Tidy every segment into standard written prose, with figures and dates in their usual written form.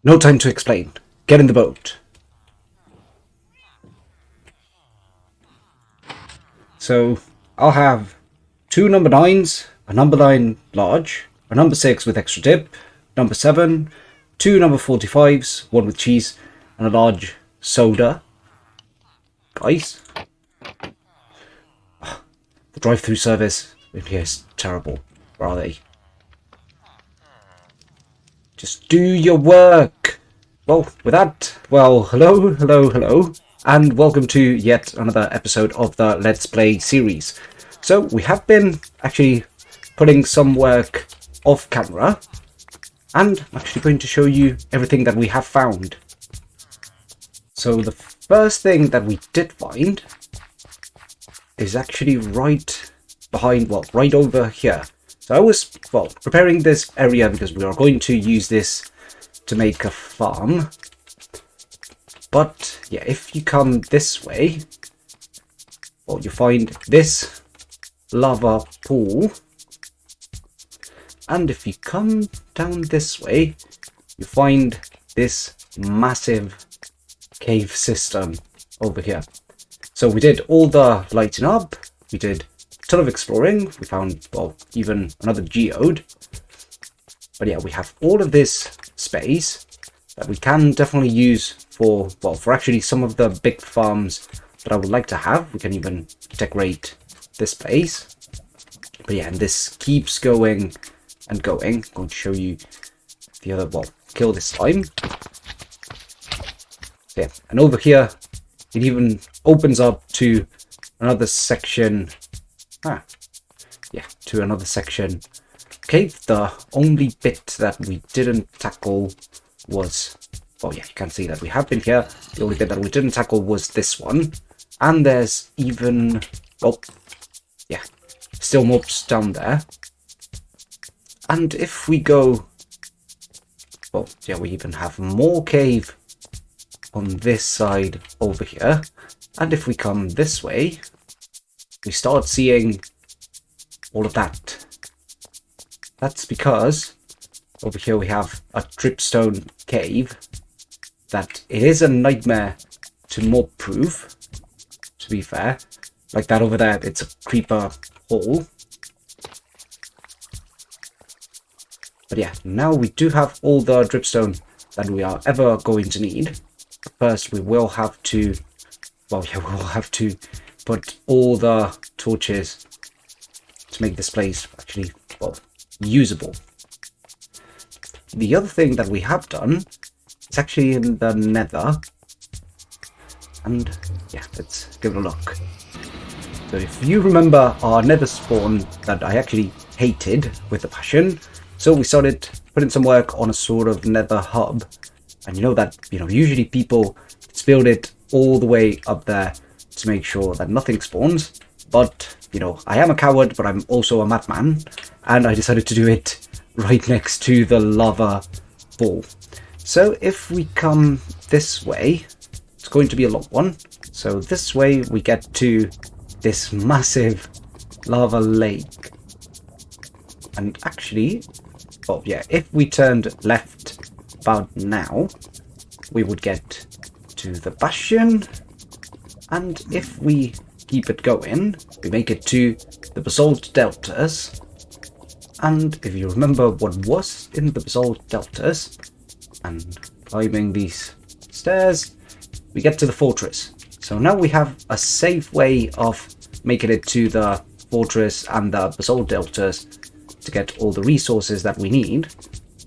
No time to explain. Get in the boat. So I'll have two number 9s, a number 9 large, a number 6 with extra dip, number 7, two number 45s, one with cheese, and a large soda. Guys, the drive-through service in here is terrible. Where are they? Just do your work. Well, with that, hello, and welcome to yet another episode of the Let's Play series. So, we have been actually putting some work off camera, and I'm actually going to show you everything that we have found. So, the first thing that we did find is actually right behind, right over here. So I was, preparing this area because we are going to use this to make a farm. But, yeah, if you come this way, you find this lava pool. And if you come down this way, you find this massive cave system over here. So we did all the lighting up, we did a ton of exploring, we found, even another geode. But yeah, we have all of this space that we can definitely use for actually some of the big farms that I would like to have. We can even decorate this place. But yeah, and this keeps going and going. I'm going to show you the other, kill this slime. Yeah, and over here, it even opens up to another section. To another section. Okay, the only bit that we didn't tackle was, you can see that we have been here. The only bit that we didn't tackle was this one. And there's even, still mobs down there. And if we go, we even have more cave on this side over here. And if we come this way, we start seeing all of that. That's because over here we have a dripstone cave that it is a nightmare to mob proof, to be fair. Like that over there, it's a creeper hole. But yeah, now we do have all the dripstone that we are ever going to need. First, we will have to, we'll have to put all the torches to make this place actually, usable. The other thing that we have done is actually in the nether. And yeah, let's give it a look. So if you remember our nether spawn that I actually hated with a passion, so we started putting some work on a sort of nether hub. And you know that, usually people build it all the way up there to make sure that nothing spawns. But, I am a coward, but I'm also a madman. And I decided to do it right next to the lava ball. So if we come this way, it's going to be a long one. So this way we get to this massive lava lake. And actually, if we turned left about now, we would get to the bastion. And if we keep it going, we make it to the basalt deltas. And if you remember what was in the basalt deltas, and climbing these stairs, we get to the fortress. So now we have a safe way of making it to the fortress and the basalt deltas to get all the resources that we need.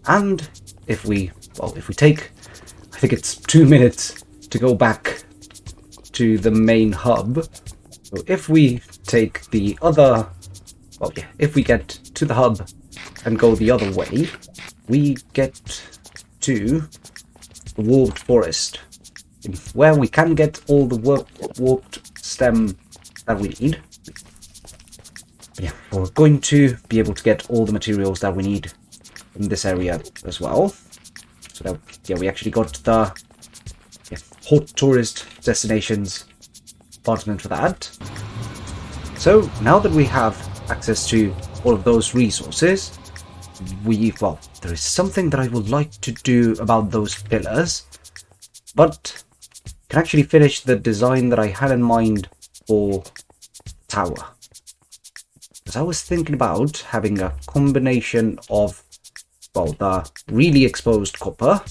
And if we take, I think it's 2 minutes to go back to the main hub. So if we take the other, if we get to the hub and go the other way, we get to the warped forest, where we can get all the warped stem that we need. Yeah, we're going to be able to get all the materials that we need in this area as well. So that, we actually got the hot tourist destinations department for that. So now that we have access to all of those resources, well, there is something that I would like to do about those pillars, but can actually finish the design that I had in mind for tower. Because I was thinking about having a combination of, well, the really exposed copper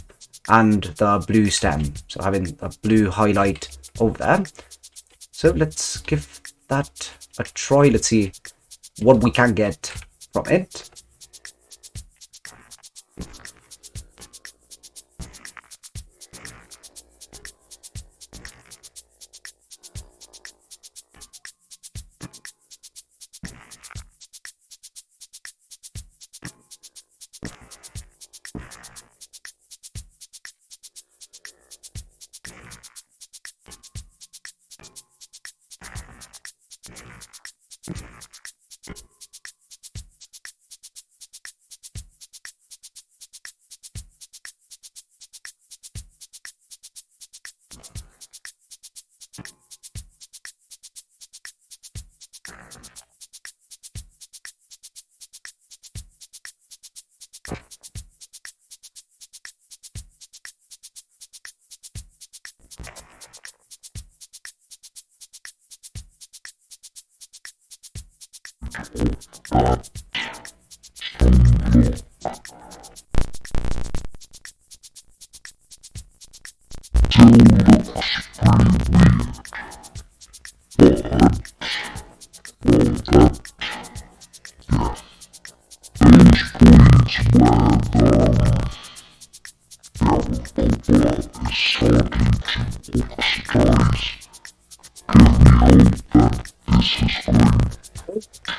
and the blue stem. So having a blue highlight over there. So let's give that a try. Let's see what we can get from it.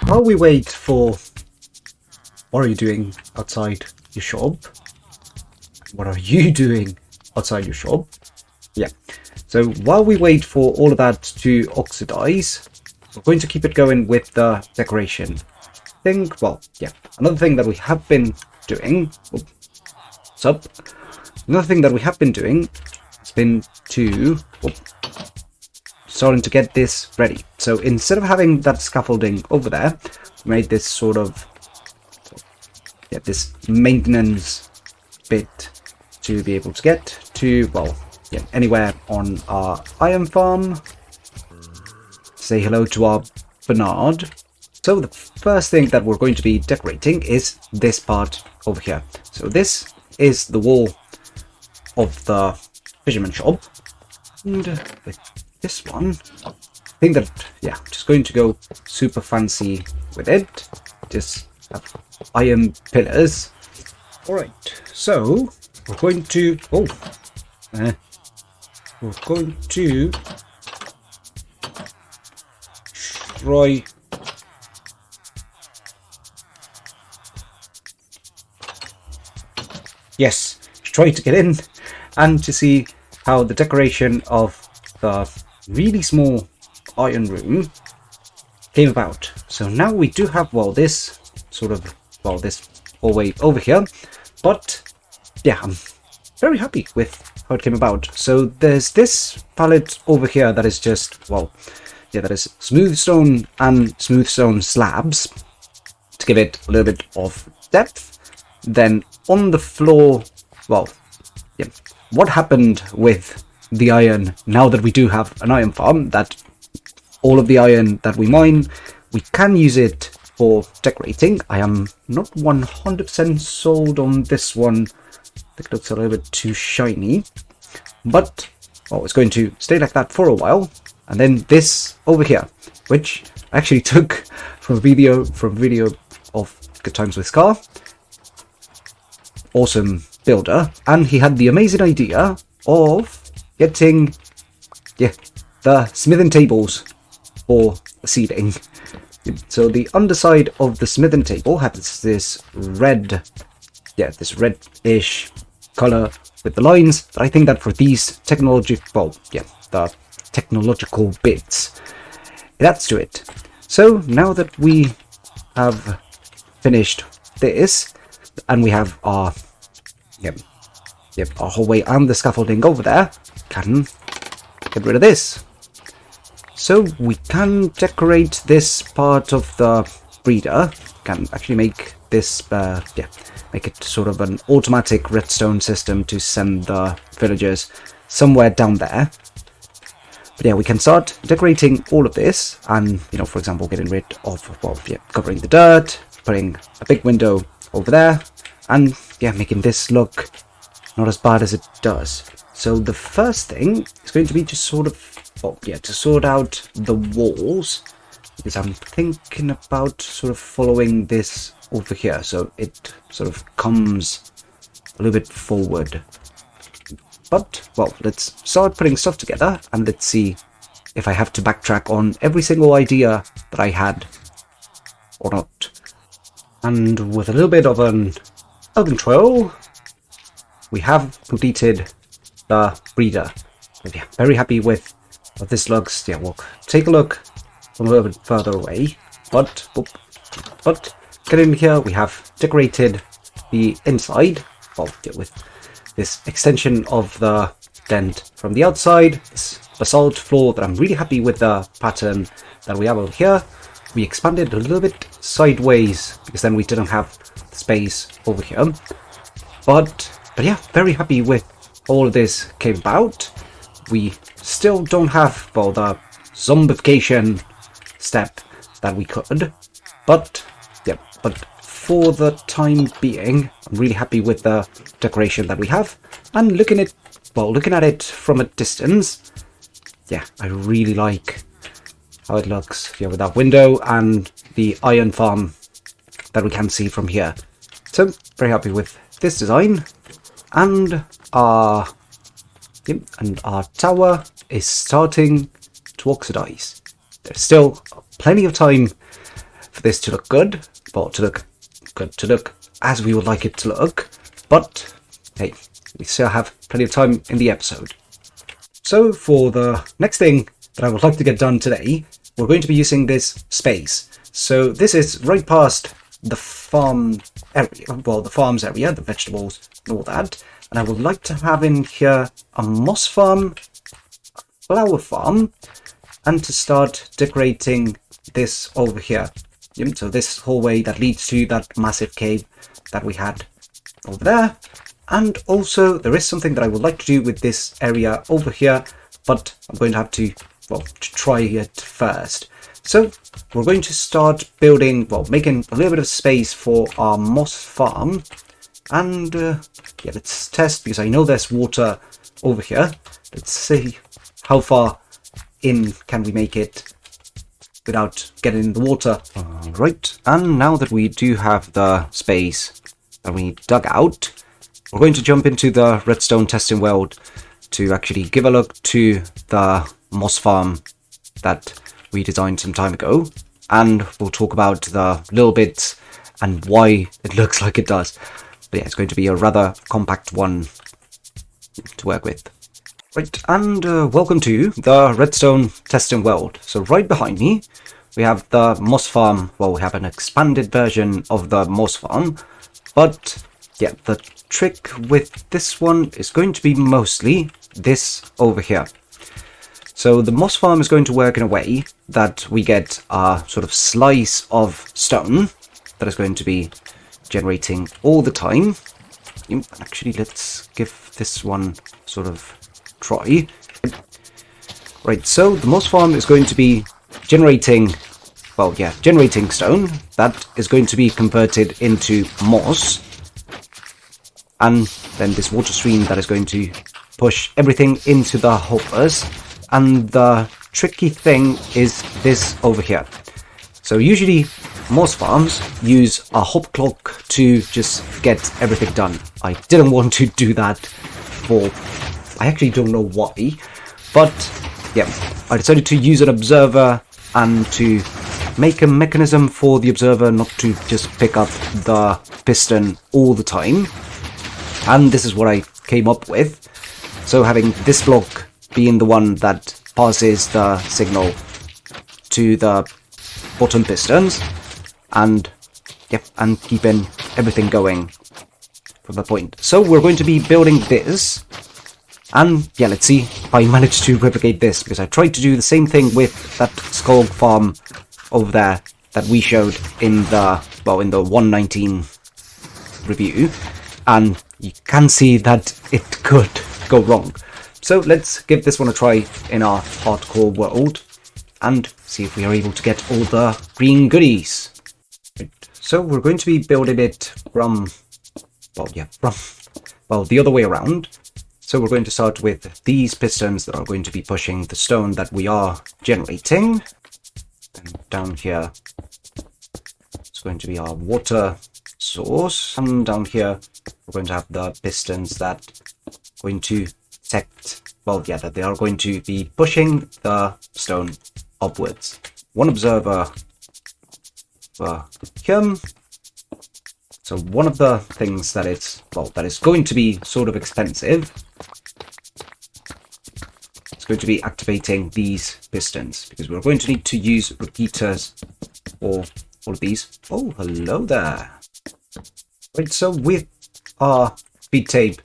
While we wait for... What are you doing outside your shop? What are you doing outside your shop? Yeah. So while we wait for all of that to oxidize, we're going to keep it going with the decoration thing. Well, yeah. Another thing that we have been doing... What's up? Another thing that we have been doing has been to... starting to get this ready. So instead of having that scaffolding over there, we made this sort of... yeah, this maintenance bit to be able to get to, well, yeah, anywhere on our iron farm. Say hello to our Bernard. So the first thing that we're going to be decorating is this part over here. So this is the wall of the fisherman shop. And with this one, I think that, yeah, just going to go super fancy with it. Just have iron pillars. Alright, so we're going to... we're going to try... Yes, try to get in and to see how the decoration of the really small iron room came about. So now we do have, well, this sort of, well, this hallway over here, but yeah, I'm very happy with how it came about. So there's this palette over here that is just, well, yeah, that is smooth stone and smooth stone slabs to give it a little bit of depth. Then on the floor, well, yeah, what happened with the iron now that we do have an iron farm, that all of the iron that we mine, we can use it for decorating. I am not 100% sold on this one. I think it looks a little bit too shiny, but well, it's going to stay like that for a while. And then this over here, which I actually took from a video of Good Times with Scar. Awesome builder, and he had the amazing idea of getting, yeah, the smithing tables for the ceiling. So the underside of the smithing table has this red, yeah, this reddish color with the lines. But I think that for these technological bits, it adds to it. So now that we have finished this, and we have our our hallway and the scaffolding over there, can get rid of this. So we can decorate this part of the breeder. Can actually make this, yeah, make it sort of an automatic redstone system to send the villagers somewhere down there. But yeah, we can start decorating all of this and, you know, for example, getting rid of, well, yeah, covering the dirt, putting a big window over there, and yeah, making this look not as bad as it does. So the first thing is going to be just sort of, well, yeah, to sort out the walls, because I'm thinking about sort of following this over here, so it sort of comes a little bit forward. But, well, let's start putting stuff together, and let's see if I have to backtrack on every single idea that I had or not. And with a little bit of an control, we have completed the breeder. And yeah, very happy with how this looks. Yeah, we'll take a look from a little bit further away. But get in here, we have decorated the inside, well, yeah, with this extension of the dent from the outside, this basalt floor that I'm really happy with the pattern that we have over here. We expanded a little bit sideways because then we didn't have the space over here. But yeah, very happy with all of this came about. We still don't have, well, the zombification step that we could, but yeah, but for the time being, I'm really happy with the decoration that we have. And looking at it from a distance, yeah, I really like how it looks, yeah, with that window and the iron farm that we can see from here. So very happy with this design, and our tower is starting to oxidize. There's still plenty of time for this to look good, well, to look as we would like it to look, but hey, we still have plenty of time in the episode. So for the next thing that I would like to get done today, we're going to be using this space. So this is right past the farm area, well, the farms area, the vegetables and all that, and I would like to have in here a moss farm, a flower farm, and to start decorating this over here. So this hallway that leads to that massive cave that we had over there. And also there is something that I would like to do with this area over here, but I'm going to have to, well, to try it first. So we're going to start building, well, making a little bit of space for our moss farm. And yeah, let's test, because I know there's water over here. Let's see how far in can we make it without getting in the water. Right, and now that we do have the space that we dug out, we're going to jump into the redstone testing world to actually give a look to the moss farm that we designed some time ago, and we'll talk about the little bits and why it looks like it does. But yeah, it's going to be a rather compact one to work with. Right, and welcome to the redstone testing world. So right behind me, we have the moss farm. Well, we have an expanded version of the moss farm, but yeah, the trick with this one is going to be mostly this over here. So the moss farm is going to work in a way that we get a sort of slice of stone that is going to be generating all the time. Actually, let's give this one sort of try. Right, so the moss farm is going to be generating, well, yeah, generating stone that is going to be converted into moss, and then this water stream that is going to push everything into the hoppers. And the tricky thing is this over here. So usually moss farms use a hop clock to just get everything done. I didn't want to do that for, I actually don't know why, but yeah, I decided to use an observer and to make a mechanism for the observer not to just pick up the piston all the time. And this is what I came up with. So having this block being the one that passes the signal to the bottom pistons, and yep, and keeping everything going from that point. So we're going to be building this, and yeah, let's see if I manage to replicate this, because I tried to do the same thing with that skull farm over there that we showed in the, well, in the 119 review, and you can see that it could go wrong. So let's give this one a try in our hardcore world and see if we are able to get all the green goodies. So we're going to be building it from, well, yeah, from the other way around. So we're going to start with these pistons that are going to be pushing the stone that we are generating. And down here, it's going to be our water source. And down here, we're going to have the pistons that are going to detect, well, yeah, that they are going to be pushing the stone upwards. One observer here. So one of the things that it's, well, that is going to be sort of expensive, it's going to be activating these pistons, because we're going to need to use repeaters for all of these. Oh, hello there. Right, so with our speed tape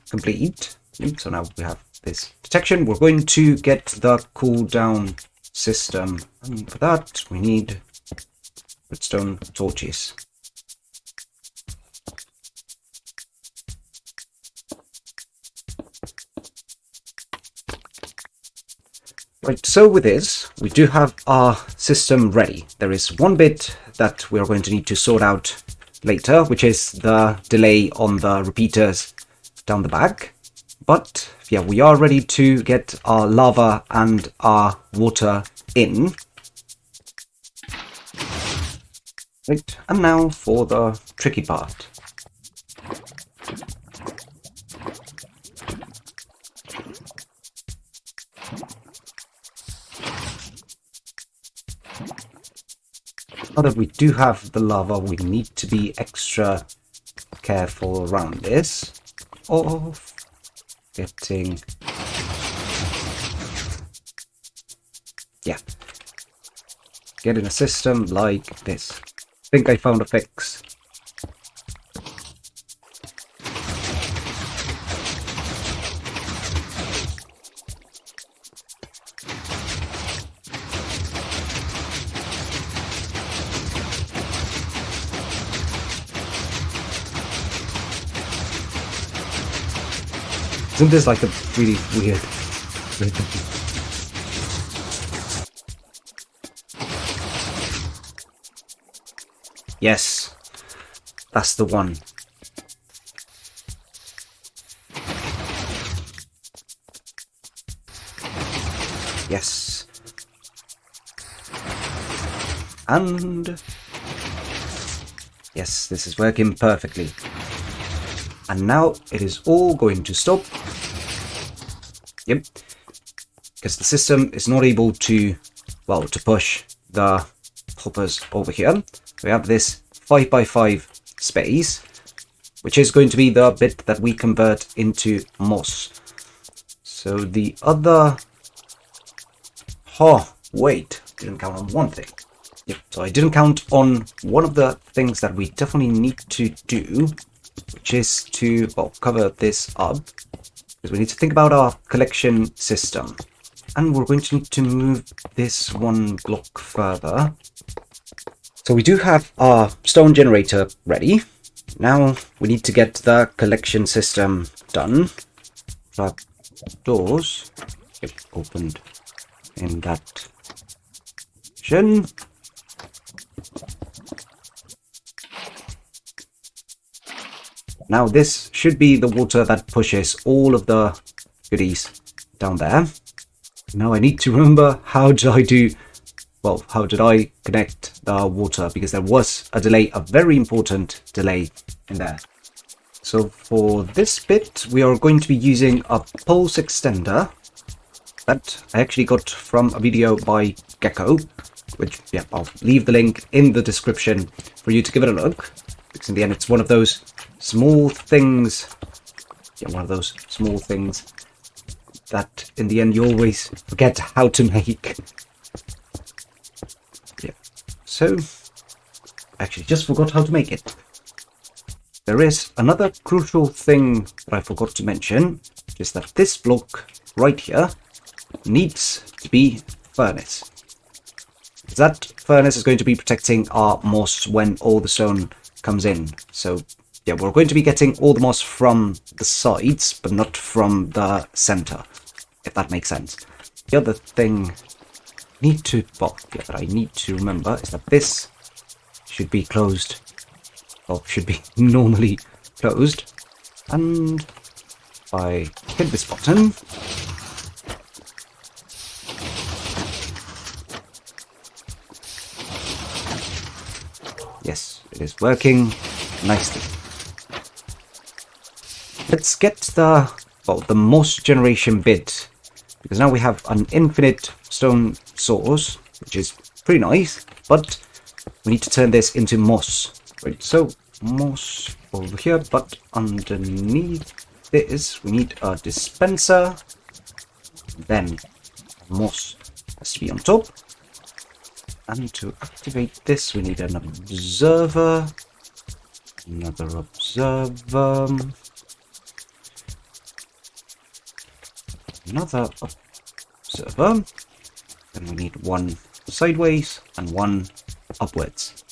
complete, so now we have this detection, we're going to get the cooldown system, and for that we need redstone torches. Right, so with this, we do have our system ready. There is one bit that we are going to need to sort out later, which is the delay on the repeaters down the back. But yeah, we are ready to get our lava and our water in. Right, and now for the tricky part. Now that we do have the lava, we need to be extra careful around this of getting, yeah, getting a system like this. I think I found a fix. Isn't this like a really weird rhythm? Yes, that's the one. Yes. And yes, this is working perfectly. And now it is all going to stop. Yep. Because the system is not able to, well, to push the hoppers over here. We have this 5x5 space, which is going to be the bit that we convert into moss. So the other... Oh, wait. Didn't count on one thing. Yep. So I didn't count on one of the things that we definitely need to do, which is to, well, cover this up, because we need to think about our collection system. And we're going to need to move this one block further. So we do have our stone generator ready. Now we need to get the collection system done. Trap doors get opened in that position. Now this should be the water that pushes all of the goodies down there. Now I need to remember how did I connect the water, because there was a delay, a very important delay in there. So for this bit we are going to be using a pulse extender that I actually got from a video by Gecko, which, yeah, I'll leave the link in the description for you to give it a look, because in the end it's one of those small things, that in the end you always forget how to make. Yeah, so I actually just forgot how to make it. There is another crucial thing that I forgot to mention, which is that this block right here needs to be furnace. That furnace is going to be protecting our moss when all the stone comes in. So yeah, we're going to be getting all the moss from the sides, but not from the center, if that makes sense. The other thing that I need to remember is that this should be closed, or should be normally closed. And if I hit this button, yes, it is working nicely. Let's get the moss generation bit, because now we have an infinite stone source, which is pretty nice, but we need to turn this into moss. Right, so moss over here, but underneath this we need a dispenser, then moss has to be on top, and to activate this we need an observer, another observer, another observer, then we need one sideways and one upwards.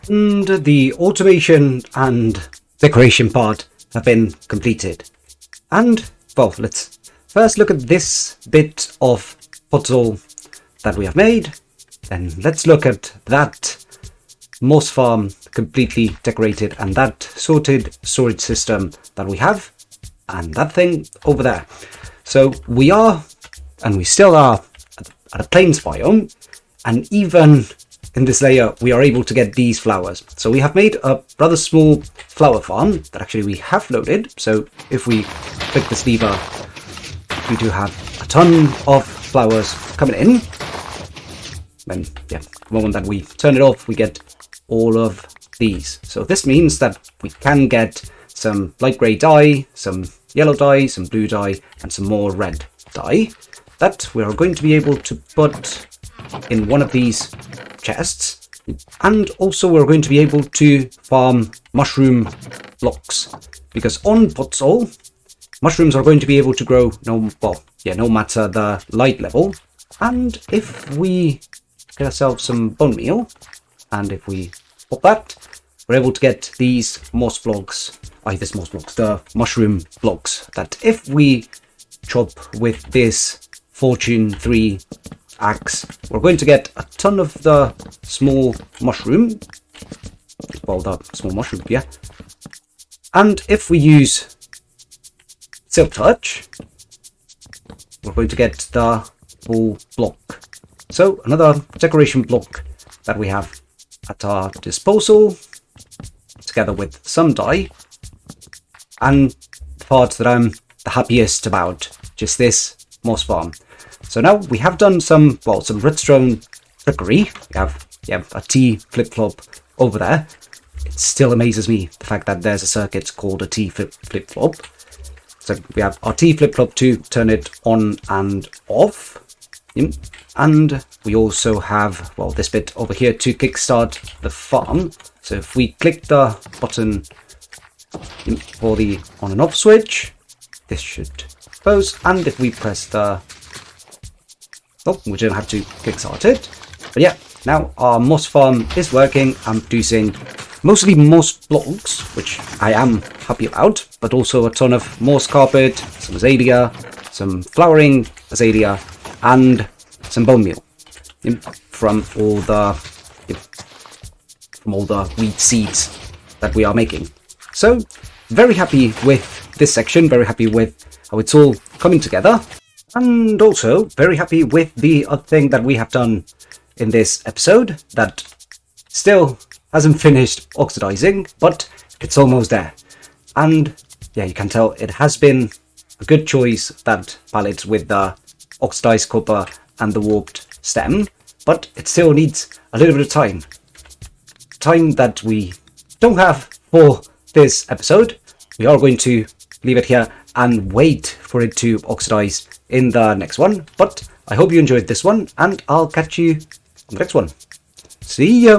And the automation and decoration part have been completed. And, well, let's first look at this bit of puzzle that we have made. Then let's look at that moss farm completely decorated and that sorted storage system that we have. And that thing over there. So we are, and we still are, at a plains biome. And even in this layer, we are able to get these flowers. So we have made a rather small flower farm that actually we have loaded. So if we click this lever, we do have a ton of flowers coming in. Then, yeah, the moment that we turn it off, we get all of these. So this means that we can get some light grey dye, some yellow dye, some blue dye, and some more red dye that we are going to be able to put in one of these chests. And also we're going to be able to farm mushroom blocks, because on Potsol, mushrooms are going to be able to grow no matter the light level. And if we get ourselves some bone meal, and if we pop that, we're able to get these the mushroom blocks, that if we chop with this Fortune 3 axe, we're going to get a ton of the small mushroom. Well, the small mushroom, yeah. And if we use Silk Touch, we're going to get the full block. So another decoration block that we have at our disposal, together with some dye. And the part that I'm the happiest about, just this moss farm. So now we have done some redstone trickery. We have a T-FlipFlop over there. It still amazes me, the fact that there's a circuit called a T-FlipFlop. So we have our T-FlipFlop to turn it on and off. And we also have, this bit over here to kickstart the farm. So if we click the button for the on and off switch, this should close. And if we press the... we don't have to kickstart it. But yeah, Now our moss farm is working and producing mostly moss blocks, which I am happy about, but also a ton of moss carpet, some azalea, some flowering azalea, and some bone meal from all the wheat seeds that we are making. So very happy with this section, very happy with how it's all coming together, and also very happy with the other thing that we have done in this episode that still hasn't finished oxidizing, but it's almost there. And yeah, you can tell it has been a good choice, that palette with the oxidized copper and the warped stem, but it still needs a little bit of time that we don't have for this episode. We are going to leave it here and wait for it to oxidize in the next one, but I hope you enjoyed this one, and I'll catch you on the next one. See ya!